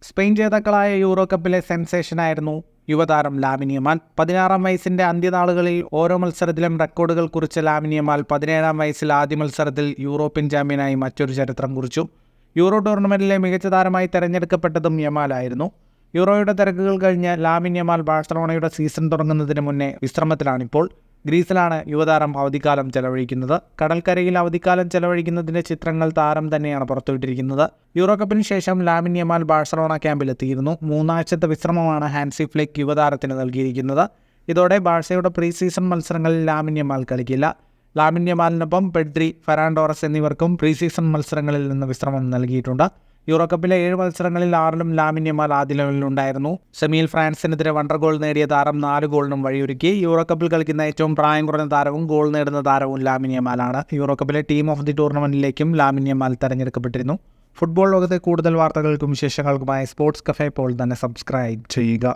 Spain ജേതാക്കളായ euro കപ്പിലെ സെൻസേഷനായിരുന്നു യുവതാരം Lamine Yamal. 16-ാം വയസ്സിൻ്റെ അന്ത്യനാളുകളിൽ ഓരോ മത്സരത്തിലും റെക്കോർഡുകൾ കുറിച്ച ലാമിൻ യമാൽ 17-ാം വയസ്സിൽ ആദ്യ മത്സരത്തിൽ യൂറോപ്യൻ ചാമ്പ്യനായി മറ്റൊരു ചരിത്രം കുറിച്ചു. യൂറോ ടൂർണമെൻറ്റിലെ മികച്ച താരമായി തെരഞ്ഞെടുക്കപ്പെട്ടതും യമാലായിരുന്നു. യൂറോയുടെ തിരക്കുകൾ കഴിഞ്ഞ് ലാമിൻ യമാൽ ബാഴ്സലോണയുടെ സീസൺ തുടങ്ങുന്നതിന് മുന്നേ വിശ്രമത്തിലാണിപ്പോൾ. ഗ്രീസിലാണ് യുവതാരം അവധിക്കാലം ചെലവഴിക്കുന്നത്. കടൽക്കരയിൽ അവധിക്കാലം ചെലവഴിക്കുന്നതിൻ്റെ ചിത്രങ്ങൾ താരം തന്നെയാണ് പുറത്തുവിട്ടിരിക്കുന്നത്. യൂറോ കപ്പിന് ശേഷം ലാമിൻ യമാൽ ബാഴ്സലോണ ക്യാമ്പിലെത്തിയിരുന്നു. 3 ആഴ്ചത്തെ വിശ്രമമാണ് ഹാൻസി ഫ്ലിക്ക് യുവതാരത്തിന് നൽകിയിരിക്കുന്നത്. ഇതോടെ ബാഴ്സയുടെ പ്രീ സീസൺ മത്സരങ്ങളിൽ ലാമിൻ യമാൽ കളിക്കില്ല. ലാമിൻ യമാലിനൊപ്പം പെഡ്രി, ഫെറാൻ ടോറസ് എന്നിവർക്കും പ്രീ സീസൺ മത്സരങ്ങളിൽ നിന്ന് വിശ്രമം നൽകിയിട്ടുണ്ട്. യൂറോ കപ്പിലെ 7 മത്സരങ്ങളിൽ 6ലും ലാമിൻ യമാൽ ആദ്യ ലെവലിലുണ്ടായിരുന്നു. സെമിയിൽ ഫ്രാൻസിനെതിരെ വണ്ടർ ഗോൾ നേടിയ താരം 4 ഗോളിനും വഴിയൊരുക്കി. യൂറോ കപ്പിൽ കളിക്കുന്ന ഏറ്റവും പ്രായം കുറഞ്ഞ താരവും ഗോൾ നേടുന്ന താരവും ലാമിൻ യമാലാണ്. യൂറോ കപ്പിലെ ടീം ഓഫ് ദി ടൂർണമെന്റിലേക്കും ലാമിൻ യമാൽ തെരഞ്ഞെടുക്കപ്പെട്ടിരുന്നു. ഫുട്ബോൾ ലോകത്തെ കൂടുതൽ വാർത്തകൾക്കും വിശേഷങ്ങൾക്കുമായി സ്പോർട്സ് കഫേ ഇപ്പോൾ തന്നെ സബ്സ്ക്രൈബ് ചെയ്യുക.